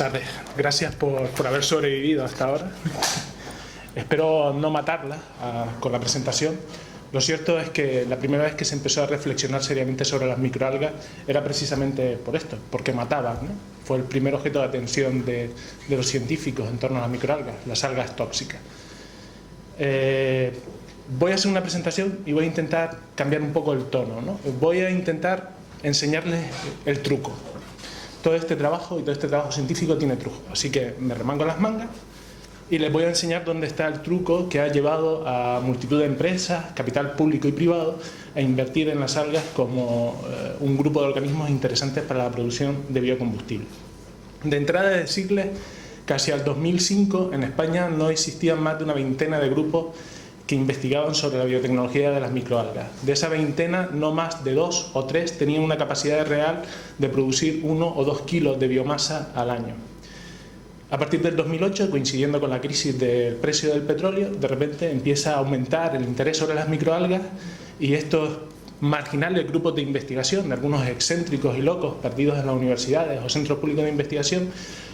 tardes. Gracias por haber sobrevivido hasta ahora. Espero no matarla con la presentación. Lo cierto es que la primera vez que se empezó a reflexionar seriamente sobre las microalgas era precisamente por esto, porque mataban, ¿no? Fue el primer objeto de atención de los científicos en torno a las microalgas, las algas tóxicas. Voy a hacer una presentación y voy a intentar cambiar un poco el tono, ¿no? Voy a intentar enseñarles el truco. Todo este trabajo y todo este trabajo científico tiene truco, así que me remango las mangas y les voy a enseñar dónde está el truco que ha llevado a multitud de empresas, capital público y privado, a invertir en las algas como un grupo de organismos interesantes para la producción de biocombustible. De entrada, decirles que hacia el 2005 en España no existían más de una veintena de grupos que investigaban sobre la biotecnología de las microalgas. De esa veintena, no más de 2 o 3 tenían una capacidad real de producir 1 o 2 kilos de biomasa al año. A partir del 2008, coincidiendo con la crisis del precio del petróleo, de repente empieza a aumentar el interés sobre las microalgas y estos marginales grupos de investigación, de algunos excéntricos y locos perdidos en las universidades o centros públicos de investigación,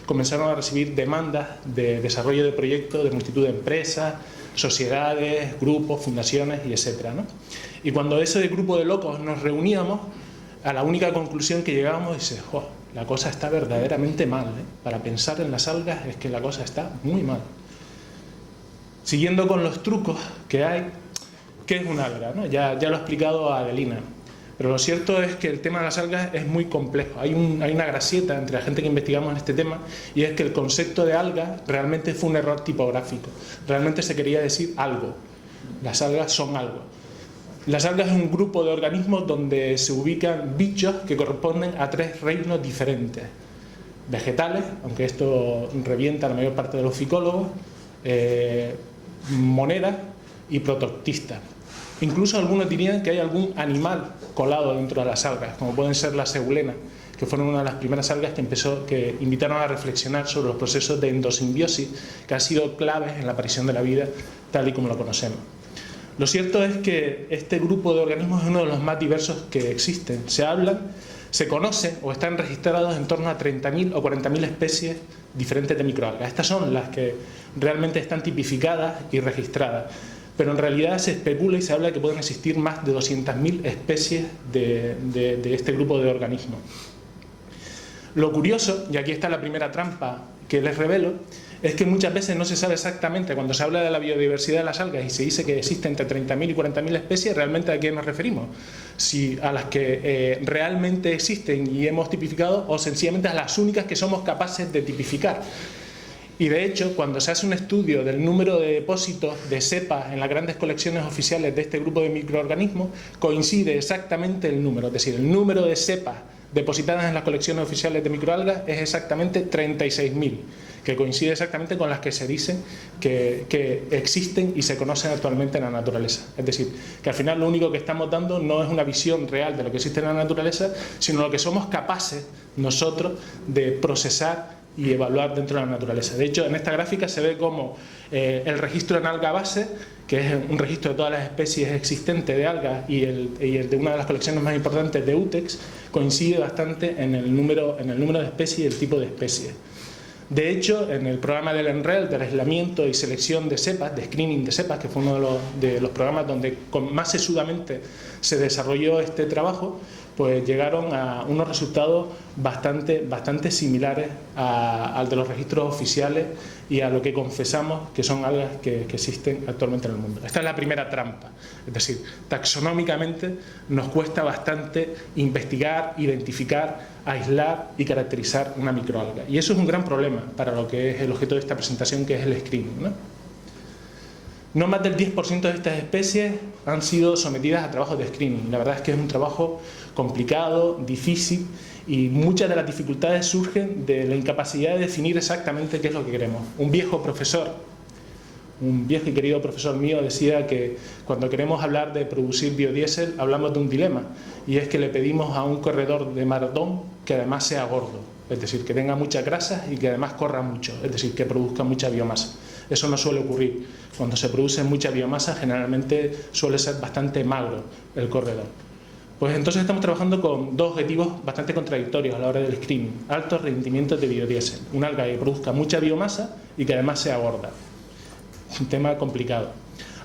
comenzaron a recibir demandas de desarrollo de proyectos de multitud de empresas, sociedades, grupos, fundaciones y etcétera, ¿no? Y cuando ese grupo de locos nos reuníamos, a la única conclusión que llegábamos es: ¡oh, la cosa está verdaderamente mal! Para pensar en las algas es que la cosa está muy mal. Siguiendo con los trucos que hay, ¿qué es un alga, no? Ya lo ha explicado Adelina, pero lo cierto es que el tema de las algas es muy complejo. Hay una gracieta entre la gente que investigamos en este tema, y es que el concepto de alga realmente fue un error tipográfico. Realmente se quería decir algo. Las algas son algo. Las algas es un grupo de organismos donde se ubican bichos que corresponden a 3 reinos diferentes. Vegetales, aunque esto revienta a la mayor parte de los ficólogos, monedas y protoctistas. Incluso algunos dirían que hay algún animal colado dentro de las algas, como pueden ser las eulenas, que fueron una de las primeras algas que invitaron a reflexionar sobre los procesos de endosimbiosis que han sido claves en la aparición de la vida tal y como lo conocemos. Lo cierto es que este grupo de organismos es uno de los más diversos que existen. Se conocen o están registrados en torno a 30.000 o 40.000 especies diferentes de microalgas. Estas son las que realmente están tipificadas y registradas. Pero en realidad se especula y se habla de que pueden existir más de 200.000 especies de este grupo de organismos. Lo curioso, y aquí está la primera trampa que les revelo, es que muchas veces no se sabe exactamente, cuando se habla de la biodiversidad de las algas y se dice que existen entre 30.000 y 40.000 especies, realmente a quién nos referimos. Si a las que realmente existen y hemos tipificado, o sencillamente a las únicas que somos capaces de tipificar. Y de hecho, cuando se hace un estudio del número de depósitos de cepas en las grandes colecciones oficiales de este grupo de microorganismos, coincide exactamente el número, es decir, el número de cepas depositadas en las colecciones oficiales de microalgas es exactamente 36.000, que coincide exactamente con las que se dicen que existen y se conocen actualmente en la naturaleza. Es decir, que al final lo único que estamos dando no es una visión real de lo que existe en la naturaleza, sino lo que somos capaces nosotros de procesar y evaluar dentro de la naturaleza. De hecho, en esta gráfica se ve como el registro en alga base, que es un registro de todas las especies existentes de algas, y el de una de las colecciones más importantes de UTEX, coincide bastante en el número de especies y el tipo de especies. De hecho, en el programa del NREL, del aislamiento y selección de cepas, de screening de cepas, que fue uno de los programas donde más sesudamente se desarrolló este trabajo, pues llegaron a unos resultados bastante similares al de los registros oficiales y a lo que confesamos que son algas que existen actualmente en el mundo. Esta es la primera trampa, es decir, taxonómicamente nos cuesta bastante investigar, identificar, aislar y caracterizar una microalga. Y eso es un gran problema para lo que es el objeto de esta presentación, que es el screening, ¿no? No más del 10% de estas especies han sido sometidas a trabajos de screening. La verdad es que es un trabajo complicado, difícil, y muchas de las dificultades surgen de la incapacidad de definir exactamente qué es lo que queremos. Un viejo y querido profesor mío decía que cuando queremos hablar de producir biodiesel hablamos de un dilema, y es que le pedimos a un corredor de maratón que además sea gordo, es decir, que tenga muchas grasas y que además corra mucho, es decir, que produzca mucha biomasa. Eso no suele ocurrir. Cuando se produce mucha biomasa, generalmente suele ser bastante magro el corredor. Pues entonces estamos trabajando con dos objetivos bastante contradictorios a la hora del screening. Altos rendimientos de biodiesel, un alga que produzca mucha biomasa y que además sea gorda. Un tema complicado.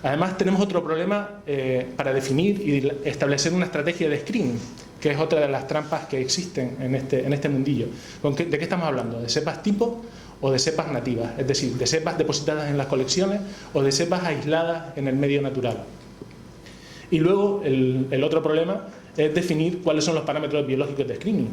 Además tenemos otro problema para definir y establecer una estrategia de screening, que es otra de las trampas que existen en este mundillo. ¿De qué estamos hablando? ¿De cepas tipo o de cepas nativas? Es decir, de cepas depositadas en las colecciones o de cepas aisladas en el medio natural. Y luego el otro problema es definir cuáles son los parámetros biológicos de screening.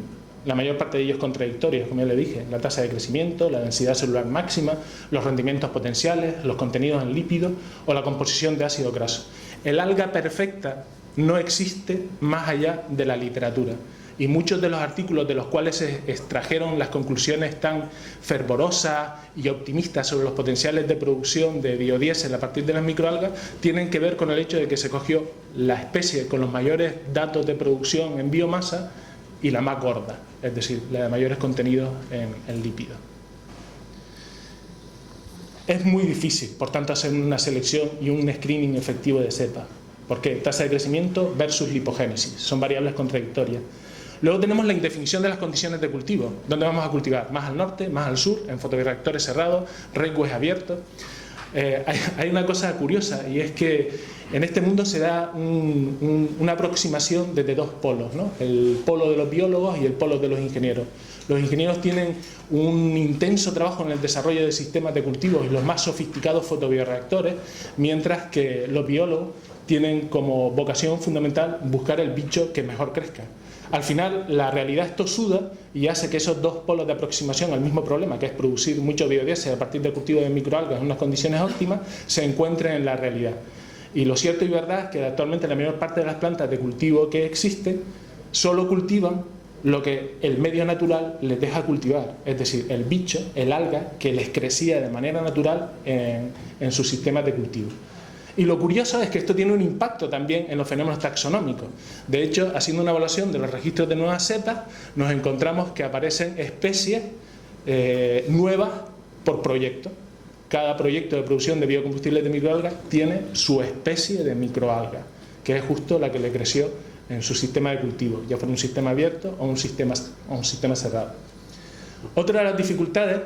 La mayor parte de ellos contradictorios, como ya le dije: la tasa de crecimiento, la densidad celular máxima, los rendimientos potenciales, los contenidos en lípidos o la composición de ácido graso. El alga perfecta no existe más allá de la literatura, y muchos de los artículos de los cuales se extrajeron las conclusiones tan fervorosas y optimistas sobre los potenciales de producción de biodiesel a partir de las microalgas tienen que ver con el hecho de que se cogió la especie con los mayores datos de producción en biomasa y la más gorda, es decir, la de mayores contenidos en lípidos. Es muy difícil, por tanto, hacer una selección y un screening efectivo de cepas. ¿Por qué? Tasa de crecimiento versus lipogénesis, son variables contradictorias. Luego tenemos la indefinición de las condiciones de cultivo. ¿Dónde vamos a cultivar? ¿Más al norte, más al sur, en fotobioreactores cerrados, recues abiertos? Hay una cosa curiosa, y es que en este mundo se da una aproximación desde dos polos, ¿no? El polo de los biólogos y el polo de los ingenieros. Los ingenieros tienen un intenso trabajo en el desarrollo de sistemas de cultivos y los más sofisticados fotobioreactores, mientras que los biólogos tienen como vocación fundamental buscar el bicho que mejor crezca. Al final, la realidad es tosuda y hace que esos dos polos de aproximación al mismo problema, que es producir mucho biodiesel a partir del cultivo de microalgas en unas condiciones óptimas, se encuentren en la realidad. Y lo cierto y verdad es que actualmente la mayor parte de las plantas de cultivo que existen solo cultivan lo que el medio natural les deja cultivar, es decir, el bicho, el alga, que les crecía de manera natural en sus sistemas de cultivo. Y lo curioso es que esto tiene un impacto también en los fenómenos taxonómicos. De hecho, haciendo una evaluación de los registros de nuevas cepas, nos encontramos que aparecen especies nuevas por proyecto. Cada proyecto de producción de biocombustibles de microalgas tiene su especie de microalga, que es justo la que le creció en su sistema de cultivo, ya fuera un sistema abierto o un sistema cerrado. Otra de las dificultades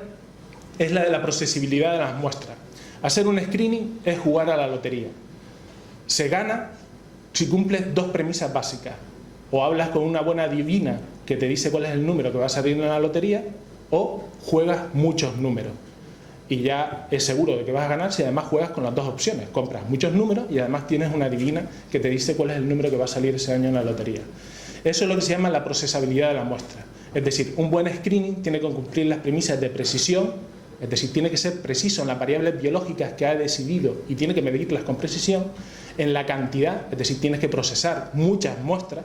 es la de la procesabilidad de las muestras. Hacer un screening es jugar a la lotería. Se gana si cumples dos premisas básicas. O hablas con una buena adivina que te dice cuál es el número que va a salir en la lotería, o juegas muchos números. Y ya es seguro de que vas a ganar si además juegas con las dos opciones. Compras muchos números y además tienes una adivina que te dice cuál es el número que va a salir ese año en la lotería. Eso es lo que se llama la procesabilidad de la muestra. Es decir, un buen screening tiene que cumplir las premisas de precisión. Es decir, tiene que ser preciso en las variables biológicas que ha decidido y tiene que medirlas con precisión, en la cantidad, es decir, tienes que procesar muchas muestras,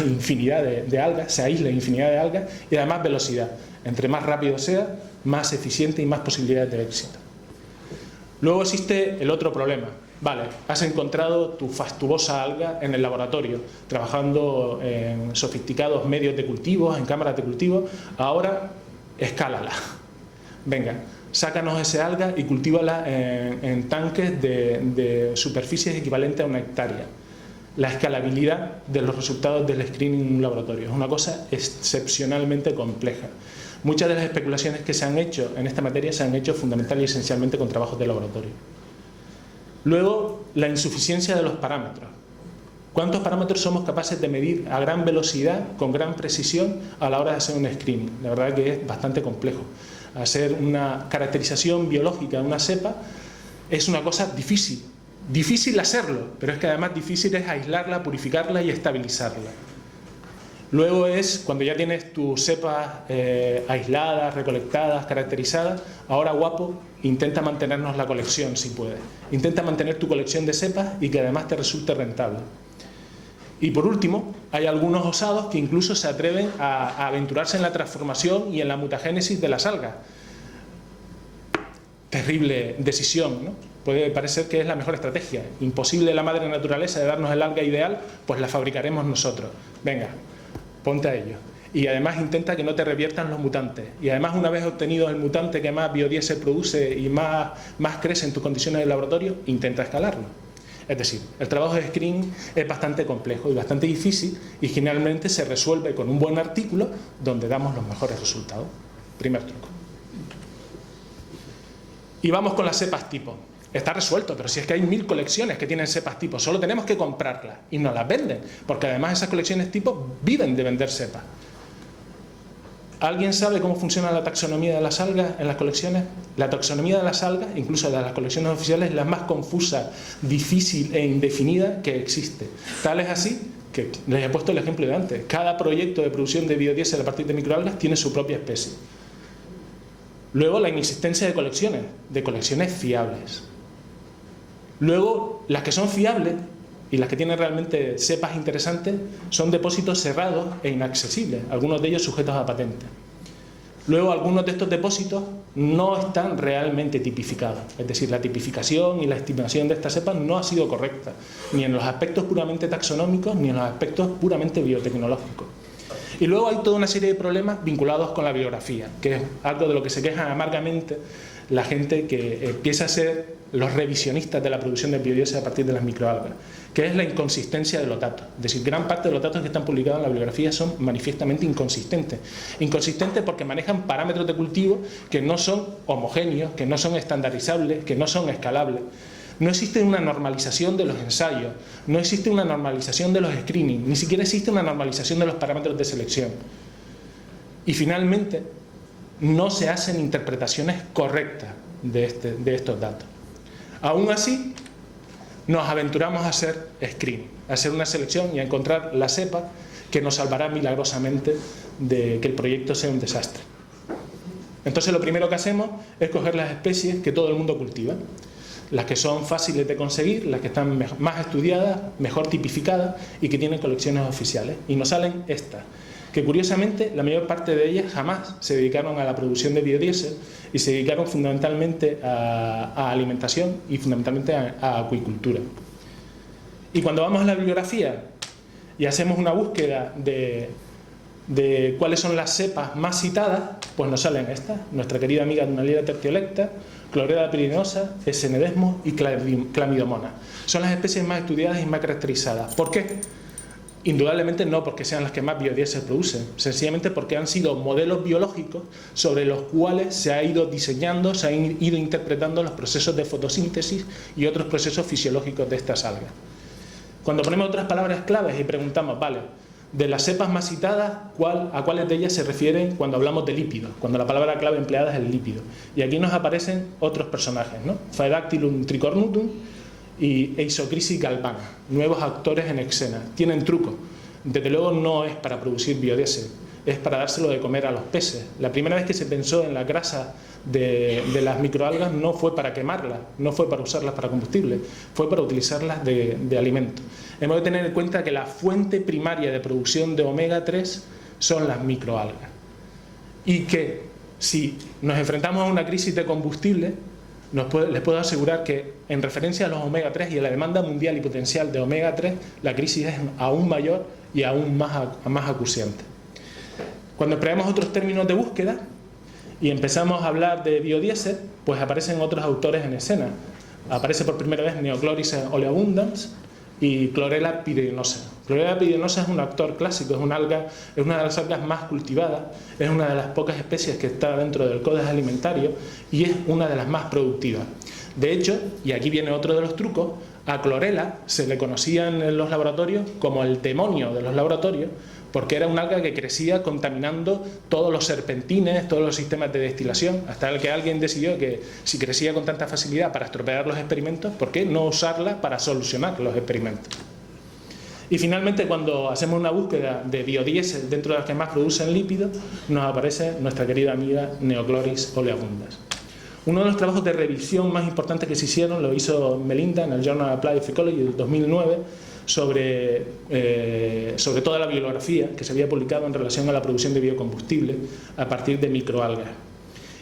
infinidad de algas, se aísla infinidad de algas, y además velocidad. Entre más rápido sea, más eficiente y más posibilidades de éxito. Luego existe el otro problema. Vale, has encontrado tu fastuosa alga en el laboratorio, trabajando en sofisticados medios de cultivo, en cámaras de cultivo, ahora escálala. Venga, sácanos ese alga y cultívala en tanques de superficies equivalentes a 1 hectárea. La escalabilidad de los resultados del screening en un laboratorio es una cosa excepcionalmente compleja. Muchas de las especulaciones que se han hecho en esta materia se han hecho fundamental y esencialmente con trabajos de laboratorio. Luego, la insuficiencia de los parámetros. ¿Cuántos parámetros somos capaces de medir a gran velocidad, con gran precisión, a la hora de hacer un screening? La verdad que es bastante complejo. Hacer una caracterización biológica de una cepa es una cosa difícil. Difícil hacerlo, pero es que además difícil es aislarla, purificarla y estabilizarla. Luego es cuando ya tienes tus cepas aisladas, recolectadas, caracterizadas, ahora guapo, intenta mantenernos la colección si puedes. Intenta mantener tu colección de cepas y que además te resulte rentable. Y por último, hay algunos osados que incluso se atreven a aventurarse en la transformación y en la mutagénesis de las algas. Terrible decisión, ¿no? Puede parecer que es la mejor estrategia. Imposible la madre naturaleza de darnos el alga ideal, pues la fabricaremos nosotros. Venga, ponte a ello. Y además intenta que no te reviertan los mutantes. Y además, una vez obtenido el mutante que más biodiesel produce y más crece en tus condiciones de laboratorio, intenta escalarlo. Es decir, el trabajo de screening es bastante complejo y bastante difícil y generalmente se resuelve con un buen artículo donde damos los mejores resultados. Primer truco. Y vamos con las cepas tipo. Está resuelto, pero si es que hay 1000 colecciones que tienen cepas tipo, solo tenemos que comprarlas y nos las venden, porque además esas colecciones tipo viven de vender cepas. ¿Alguien sabe cómo funciona la taxonomía de las algas en las colecciones? La taxonomía de las algas, incluso de las colecciones oficiales, es la más confusa, difícil e indefinida que existe. Tal es así que les he puesto el ejemplo de antes. Cada proyecto de producción de biodiesel a partir de microalgas tiene su propia especie. Luego, la inexistencia de colecciones fiables. Luego, las que son fiables y las que tienen realmente cepas interesantes son depósitos cerrados e inaccesibles, algunos de ellos sujetos a patente. Luego, algunos de estos depósitos no están realmente tipificados, es decir, la tipificación y la estimación de estas cepas no ha sido correcta, ni en los aspectos puramente taxonómicos, ni en los aspectos puramente biotecnológicos. Y luego hay toda una serie de problemas vinculados con la bibliografía, que es algo de lo que se quejan amargamente la gente que empieza a ser los revisionistas de la producción de biodiesel a partir de las microalgas, que es la inconsistencia de los datos. Es decir, gran parte de los datos que están publicados en la bibliografía son manifiestamente inconsistentes. Inconsistentes porque manejan parámetros de cultivo que no son homogéneos, que no son estandarizables, que no son escalables. No existe una normalización de los ensayos, no existe una normalización de los screenings, ni siquiera existe una normalización de los parámetros de selección. Y finalmente, no se hacen interpretaciones correctas de estos datos. Aún así, nos aventuramos a hacer screening, a hacer una selección y a encontrar la cepa que nos salvará milagrosamente de que el proyecto sea un desastre. Entonces, lo primero que hacemos es coger las especies que todo el mundo cultiva, las que son fáciles de conseguir, las que están más estudiadas, mejor tipificadas y que tienen colecciones oficiales. Y nos salen estas, que curiosamente la mayor parte de ellas jamás se dedicaron a la producción de biodiesel y se dedicaron fundamentalmente a alimentación y fundamentalmente a acuicultura. Y cuando vamos a la bibliografía y hacemos una búsqueda de cuáles son las cepas más citadas, pues nos salen estas: nuestra querida amiga Dunaliella tertiolecta, Chlorella pirinosa, Esenedesmos y Chlamydomonas. Son las especies más estudiadas y más caracterizadas. ¿Por qué? Indudablemente no porque sean las que más biodiesel producen, sencillamente porque han sido modelos biológicos sobre los cuales se ha ido diseñando, se han ido interpretando los procesos de fotosíntesis y otros procesos fisiológicos de estas algas. Cuando ponemos otras palabras claves y preguntamos, vale, de las cepas más citadas, ¿a cuáles de ellas se refieren cuando hablamos de lípidos? Cuando la palabra clave empleada es el lípido. Y aquí nos aparecen otros personajes, ¿no? Phaedactylum tricornutum y Eisochrysis galbana, nuevos actores en Exena. Tienen truco. Desde luego no es para producir biodiesel, es para dárselo de comer a los peces. La primera vez que se pensó en la grasa de las microalgas no fue para quemarlas, no fue para usarlas para combustible, fue para utilizarlas de alimento. Hemos de tener en cuenta que la fuente primaria de producción de omega 3 son las microalgas. Y que si nos enfrentamos a una crisis de combustible, les puedo asegurar que en referencia a los omega 3 y a la demanda mundial y potencial de omega 3, la crisis es aún mayor y aún más acuciante. Cuando empleamos otros términos de búsqueda y empezamos a hablar de biodiesel, pues aparecen otros autores en escena. Aparece por primera vez Neochloris oleabundans y Chlorella pirinosa. Chlorella pirinosa es un actor clásico, es una de las algas más cultivadas, es una de las pocas especies que está dentro del Codex Alimentario y es una de las más productivas. De hecho, y aquí viene otro de los trucos, a Chlorella se le conocía en los laboratorios como el demonio de los laboratorios, porque era un alga que crecía contaminando todos los serpentines, todos los sistemas de destilación, hasta el que alguien decidió que si crecía con tanta facilidad para estropear los experimentos, ¿por qué no usarla para solucionar los experimentos? Y finalmente, cuando hacemos una búsqueda de biodiesel dentro de las que más producen lípidos, nos aparece nuestra querida amiga Neochloris oleabundans. Uno de los trabajos de revisión más importantes que se hicieron lo hizo Melinda en el Journal of Applied Ecology del 2009, sobre toda la bibliografía que se había publicado en relación a la producción de biocombustible a partir de microalgas.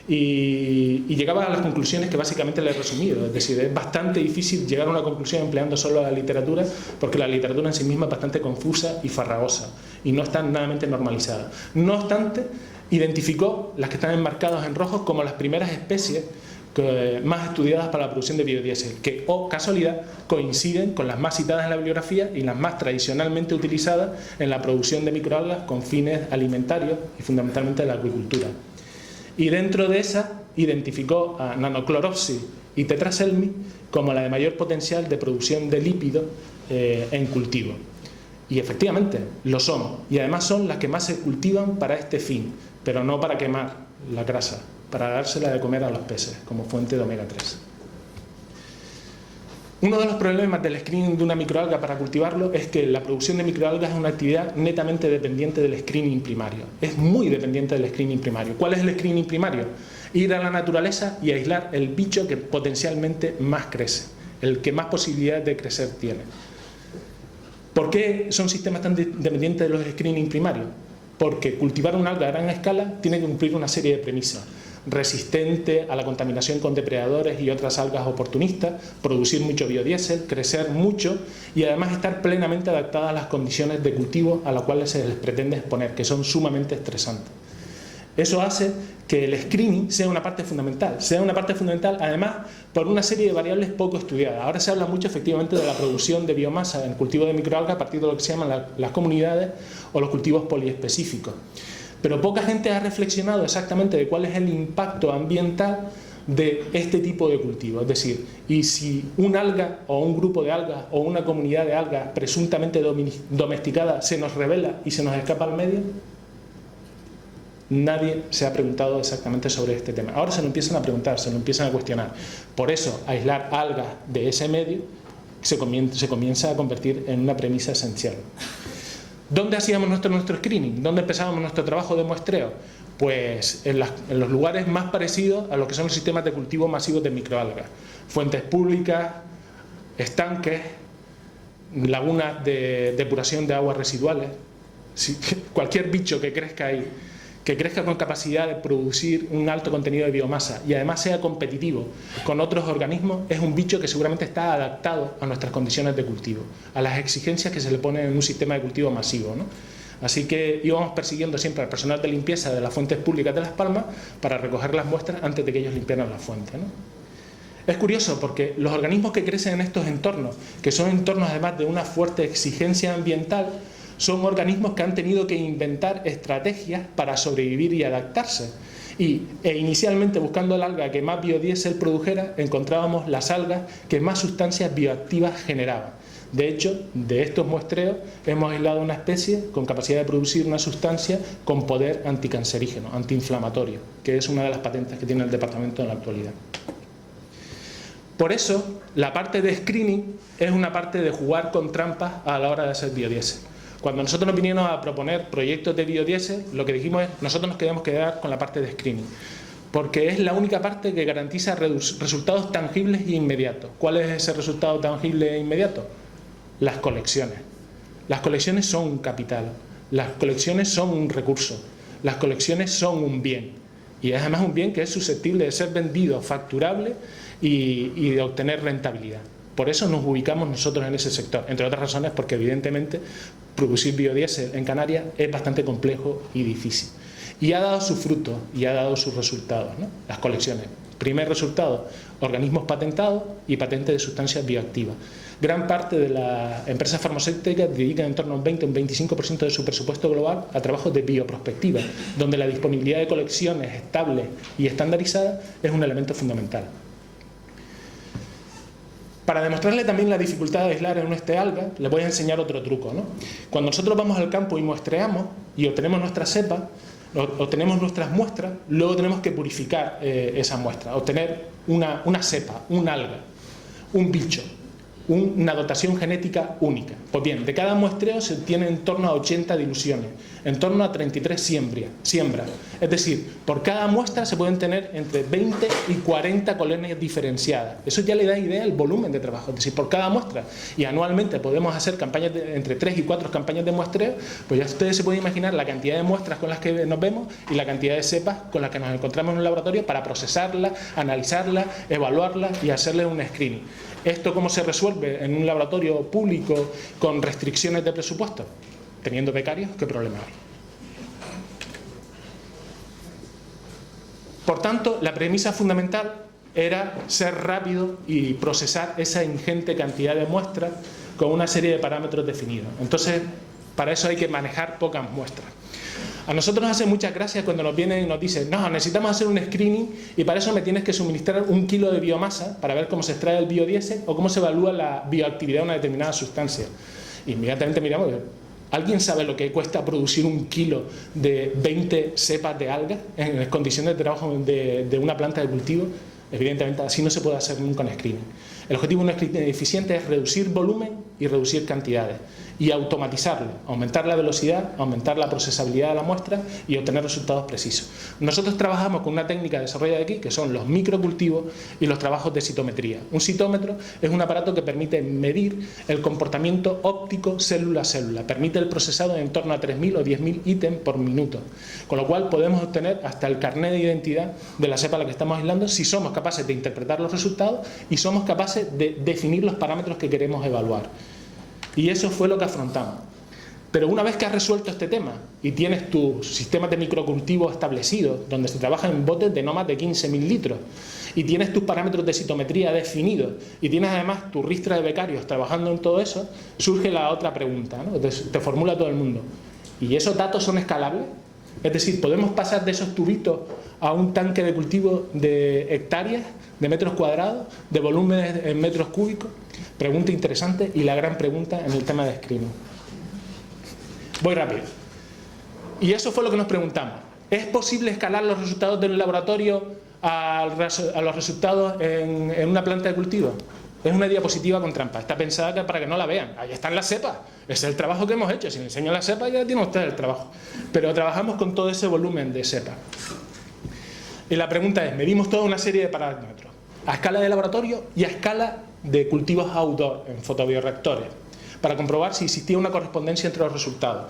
Y llegaba a las conclusiones que básicamente le he resumido, es decir, es bastante difícil llegar a una conclusión empleando solo la literatura, porque la literatura en sí misma es bastante confusa y farragosa y no está nadamente normalizada. No obstante, identificó las que están enmarcadas en rojo como las primeras especies más estudiadas para la producción de biodiesel, que, casualidad, coinciden con las más citadas en la bibliografía y las más tradicionalmente utilizadas en la producción de microalgas con fines alimentarios y fundamentalmente de la acuicultura. Y dentro de esa identificó a Nanocloropsis y Tetraselmi como la de mayor potencial de producción de lípidos en cultivo. Y efectivamente lo son, y además son las que más se cultivan para este fin, pero no para quemar la grasa, para dársela de comer a los peces como fuente de omega 3. Uno de los problemas del screening de una microalga para cultivarlo es que la producción de microalgas es una actividad netamente dependiente del screening primario. Es muy dependiente del screening primario. ¿Cuál es el screening primario? Ir a la naturaleza y aislar el bicho que potencialmente más crece, el que más posibilidades de crecer tiene. ¿Por qué son sistemas tan dependientes de los screening primarios? Porque cultivar una alga a gran escala tiene que cumplir una serie de premisas. Resistente a la contaminación con depredadores y otras algas oportunistas, producir mucho biodiesel, crecer mucho y además estar plenamente adaptada a las condiciones de cultivo a las cuales se les pretende exponer, que son sumamente estresantes. Eso hace que el screening sea una parte fundamental, además por una serie de variables poco estudiadas. Ahora se habla mucho efectivamente de la producción de biomasa en el cultivo de microalgas a partir de lo que se llaman las comunidades o los cultivos poliespecíficos. Pero poca gente ha reflexionado exactamente de cuál es el impacto ambiental de este tipo de cultivo. Es decir, y si un alga o un grupo de algas o una comunidad de algas presuntamente domesticada se nos revela y se nos escapa al medio, nadie se ha preguntado exactamente sobre este tema. Ahora se lo empiezan a preguntar, se lo empiezan a cuestionar. Por eso, aislar algas de ese medio se comienza a convertir en una premisa esencial. ¿Dónde hacíamos nuestro screening? ¿Dónde empezábamos nuestro trabajo de muestreo? Pues en los lugares más parecidos a lo que son los sistemas de cultivo masivos de microalgas. Fuentes públicas, estanques, lagunas de depuración de aguas residuales. Cualquier bicho que crezca ahí, que crezca con capacidad de producir un alto contenido de biomasa y además sea competitivo con otros organismos, es un bicho que seguramente está adaptado a nuestras condiciones de cultivo, a las exigencias que se le ponen en un sistema de cultivo masivo, ¿no? Así que íbamos persiguiendo siempre al personal de limpieza de las fuentes públicas de Las Palmas para recoger las muestras antes de que ellos limpiaran las fuentes, ¿no? Es curioso porque los organismos que crecen en estos entornos, que son entornos además de una fuerte exigencia ambiental, son organismos que han tenido que inventar estrategias para sobrevivir y adaptarse. E inicialmente, buscando el alga que más biodiesel produjera, encontrábamos las algas que más sustancias bioactivas generaban. De hecho, de estos muestreos hemos aislado una especie con capacidad de producir una sustancia con poder anticancerígeno, antiinflamatorio, que es una de las patentes que tiene el departamento en la actualidad. Por eso, la parte de screening es una parte de jugar con trampas a la hora de hacer biodiesel. Cuando nosotros nos vinieron a proponer proyectos de biodiesel, lo que dijimos es, nosotros nos queremos quedar con la parte de screening, porque es la única parte que garantiza resultados tangibles e inmediatos. ¿Cuál es ese resultado tangible e inmediato? Las colecciones. Las colecciones son un capital, las colecciones son un recurso, las colecciones son un bien. Y es además un bien que es susceptible de ser vendido, facturable y de obtener rentabilidad. Por eso nos ubicamos nosotros en ese sector, entre otras razones porque evidentemente producir biodiesel en Canarias es bastante complejo y difícil. Y ha dado sus frutos y ha dado sus resultados, ¿no? Las colecciones. Primer resultado, organismos patentados y patentes de sustancias bioactivas. Gran parte de las empresas farmacéuticas dedican en torno a un 20 o un 25% de su presupuesto global a trabajos de bioprospectiva, donde la disponibilidad de colecciones estables y estandarizadas es un elemento fundamental. Para demostrarle también la dificultad de aislar en este alga, les voy a enseñar otro truco, ¿no? Cuando nosotros vamos al campo y muestreamos y obtenemos nuestras cepas, obtenemos nuestras muestras, luego tenemos que purificar esa muestra, obtener una cepa, un alga, un bicho, una dotación genética única. Pues bien, de cada muestreo se tiene en torno a 80 diluciones, en torno a 33 siembras. Es decir, por cada muestra se pueden tener entre 20 y 40 colonias diferenciadas. Eso ya le da idea del volumen de trabajo. Es decir, por cada muestra, y anualmente podemos hacer campañas entre 3 y 4 campañas de muestreo, pues ya ustedes se pueden imaginar la cantidad de muestras con las que nos vemos y la cantidad de cepas con las que nos encontramos en un laboratorio para procesarlas, analizarlas, evaluarlas y hacerle un screening. ¿Esto cómo se resuelve en un laboratorio público con restricciones de presupuesto? Teniendo becarios, ¿qué problema hay? Por tanto, la premisa fundamental era ser rápido y procesar esa ingente cantidad de muestras con una serie de parámetros definidos. Entonces, para eso hay que manejar pocas muestras. A nosotros nos hace mucha gracia cuando nos vienen y nos dicen: no, necesitamos hacer un screening y para eso me tienes que suministrar 1 kilo de biomasa para ver cómo se extrae el biodiesel o cómo se evalúa la bioactividad de una determinada sustancia. Inmediatamente miramos, ¿alguien sabe lo que cuesta producir 1 kilo de 20 cepas de algas en las condiciones de trabajo de una planta de cultivo? Evidentemente, así no se puede hacer nunca un screening. El objetivo de un screening eficiente es reducir volumen y reducir cantidades y automatizarlo, aumentar la velocidad, aumentar la procesabilidad de la muestra y obtener resultados precisos. Nosotros trabajamos con una técnica desarrollada aquí, que son los microcultivos y los trabajos de citometría. Un citómetro es un aparato que permite medir el comportamiento óptico célula a célula, permite el procesado en torno a 3.000 o 10.000 ítems por minuto, con lo cual podemos obtener hasta el carnet de identidad de la cepa a la que estamos aislando si somos capaces de interpretar los resultados y somos capaces de definir los parámetros que queremos evaluar. Y eso fue lo que afrontamos. Pero una vez que has resuelto este tema y tienes tu sistema de microcultivo establecido, donde se trabaja en botes de no más de 15.000 litros, y tienes tus parámetros de citometría definidos, y tienes además tu ristra de becarios trabajando en todo eso, surge la otra pregunta, ¿no? Te formula todo el mundo: ¿y esos datos son escalables? Es decir, ¿podemos pasar de esos tubitos a un tanque de cultivo de hectáreas, de metros cuadrados, de volúmenes en metros cúbicos? Pregunta interesante y la gran pregunta en el tema de screening. Voy rápido. Y eso fue lo que nos preguntamos. ¿Es posible escalar los resultados de un laboratorio a los resultados en una planta de cultivo? Es una diapositiva con trampa. Está pensada para que no la vean. Ahí están las cepas. Ese es el trabajo que hemos hecho. Si le enseño las cepas, ya tiene usted el trabajo. Pero trabajamos con todo ese volumen de cepas. Y la pregunta es: medimos toda una serie de parámetros a escala de laboratorio y a escala de cultivos outdoor en fotobioreactores para comprobar si existía una correspondencia entre los resultados.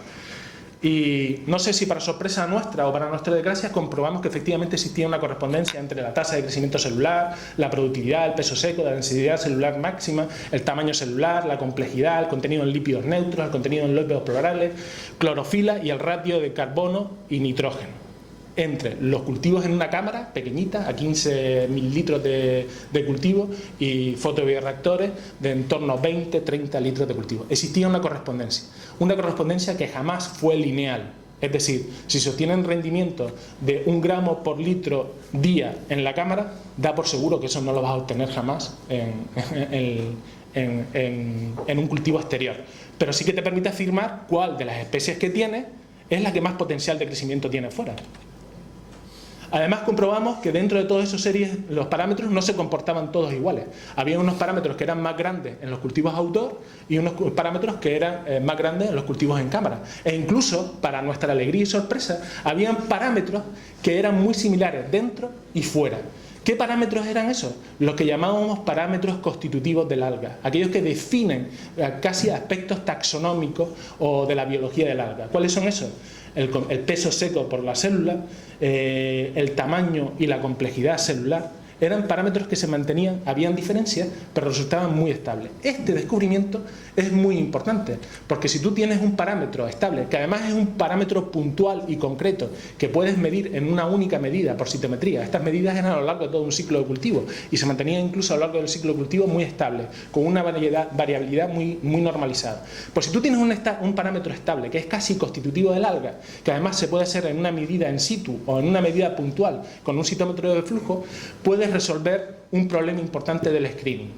Y no sé si para sorpresa nuestra o para nuestra desgracia comprobamos que efectivamente existía una correspondencia entre la tasa de crecimiento celular, la productividad, el peso seco, la densidad celular máxima, el tamaño celular, la complejidad, el contenido en lípidos neutros, el contenido en lípidos plurales, clorofila y el ratio de carbono y nitrógeno entre los cultivos en una cámara pequeñita, a 15 mililitros de cultivo, y fotobioreactores de en torno a 20-30 litros de cultivo. Existía una correspondencia que jamás fue lineal. Es decir, si se obtienen rendimientos de 1 gramo por litro día en la cámara, da por seguro que eso no lo vas a obtener jamás en un cultivo exterior. Pero sí que te permite afirmar cuál de las especies que tienes es la que más potencial de crecimiento tiene fuera. Además, comprobamos que dentro de todas esas series los parámetros no se comportaban todos iguales. Había unos parámetros que eran más grandes en los cultivos outdoor y unos parámetros que eran más grandes en los cultivos en cámara. E incluso, para nuestra alegría y sorpresa, habían parámetros que eran muy similares dentro y fuera. ¿Qué parámetros eran esos? Los que llamábamos parámetros constitutivos del alga, aquellos que definen casi aspectos taxonómicos o de la biología del alga. ¿Cuáles son esos? El peso seco por la célula, el tamaño y la complejidad celular. Eran parámetros que se mantenían, habían diferencias, pero resultaban muy estables. Este descubrimiento es muy importante, porque si tú tienes un parámetro estable, que además es un parámetro puntual y concreto, que puedes medir en una única medida por citometría, estas medidas eran a lo largo de todo un ciclo de cultivo y se mantenían incluso a lo largo del ciclo de cultivo muy estable, con una variabilidad muy normalizada. Pues si tú tienes un parámetro estable, que es casi constitutivo del alga, que además se puede hacer en una medida in situ o en una medida puntual con un citómetro de flujo, puedes resolver un problema importante del screening.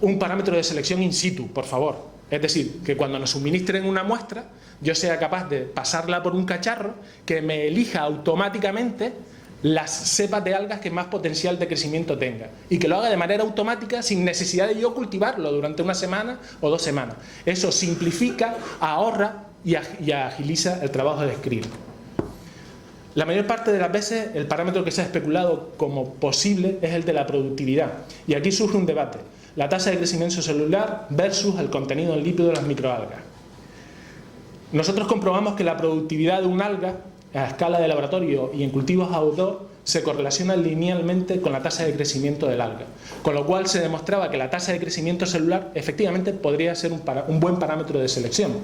Un parámetro de selección in situ, por favor. Es decir, que cuando nos suministren una muestra, yo sea capaz de pasarla por un cacharro que me elija automáticamente las cepas de algas que más potencial de crecimiento tenga y que lo haga de manera automática sin necesidad de yo cultivarlo durante una semana o 2 semanas. Eso simplifica, ahorra y agiliza el trabajo de screening. La mayor parte de las veces el parámetro que se ha especulado como posible es el de la productividad. Y aquí surge un debate: la tasa de crecimiento celular versus el contenido en lípido de las microalgas. Nosotros comprobamos que la productividad de un alga a escala de laboratorio y en cultivos outdoor se correlaciona linealmente con la tasa de crecimiento del alga, con lo cual se demostraba que la tasa de crecimiento celular efectivamente podría ser un buen parámetro de selección.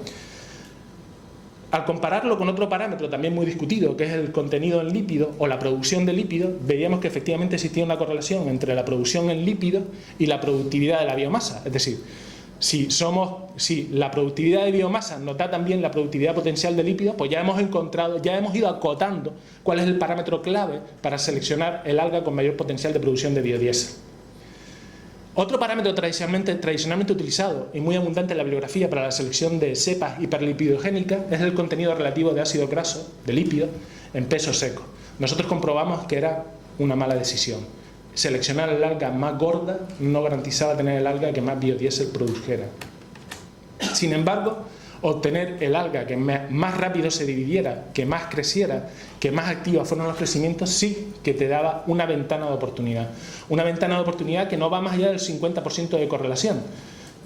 Al compararlo con otro parámetro también muy discutido, que es el contenido en lípidos o la producción de lípidos, veíamos que efectivamente existía una correlación entre la producción en lípidos y la productividad de la biomasa. Es decir, si la productividad de biomasa nos da también la productividad potencial de lípidos, pues ya hemos ido acotando cuál es el parámetro clave para seleccionar el alga con mayor potencial de producción de biodiesel. Otro parámetro tradicionalmente utilizado y muy abundante en la bibliografía para la selección de cepas hiperlipidogénicas es el contenido relativo de ácido graso, de lípido, en peso seco. Nosotros comprobamos que era una mala decisión. Seleccionar el alga más gorda no garantizaba tener el alga que más biodiesel produjera. Sin embargo, obtener el alga que más rápido se dividiera, que más creciera, que más activas fueron los crecimientos, sí que te daba una ventana de oportunidad. Una ventana de oportunidad que no va más allá del 50% de correlación.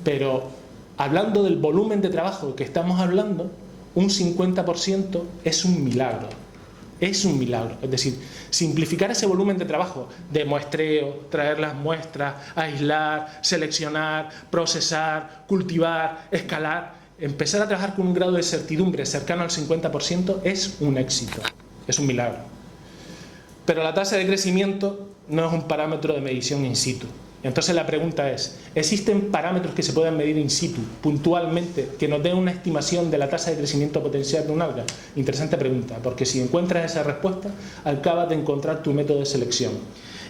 Pero hablando del volumen de trabajo que estamos hablando, un 50% es un milagro. Es un milagro. Es decir, simplificar ese volumen de trabajo de muestreo, traer las muestras, aislar, seleccionar, procesar, cultivar, escalar, empezar a trabajar con un grado de certidumbre cercano al 50% es un éxito, es un milagro. Pero la tasa de crecimiento no es un parámetro de medición in situ. Entonces la pregunta es, ¿existen parámetros que se puedan medir in situ, puntualmente, que nos den una estimación de la tasa de crecimiento potencial de un alga? Interesante pregunta, porque si encuentras esa respuesta, acabas de encontrar tu método de selección.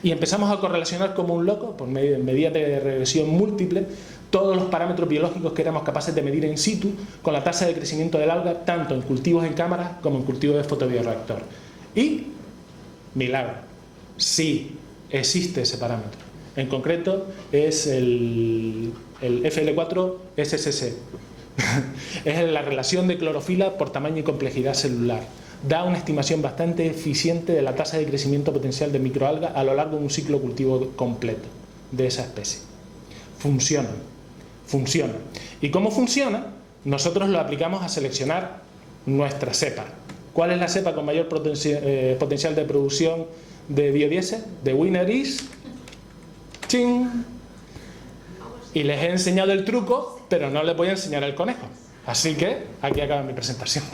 Y empezamos a correlacionar como un loco, por medidas de regresión múltiple, todos los parámetros biológicos que éramos capaces de medir in situ con la tasa de crecimiento del alga, tanto en cultivos en cámara como en cultivos de fotobioreactor. Y, milagro, sí existe ese parámetro. En concreto es el FL4-SSC. Es la relación de clorofila por tamaño y complejidad celular. Da una estimación bastante eficiente de la tasa de crecimiento potencial de microalga a lo largo de un ciclo cultivo completo de esa especie. Funciona. ¿Y cómo funciona? Nosotros lo aplicamos a seleccionar nuestra cepa. ¿Cuál es la cepa con mayor potencial de producción de biodiesel? The winner is... ¡Ching! Y les he enseñado el truco, pero no les voy a enseñar el conejo. Así que aquí acaba mi presentación.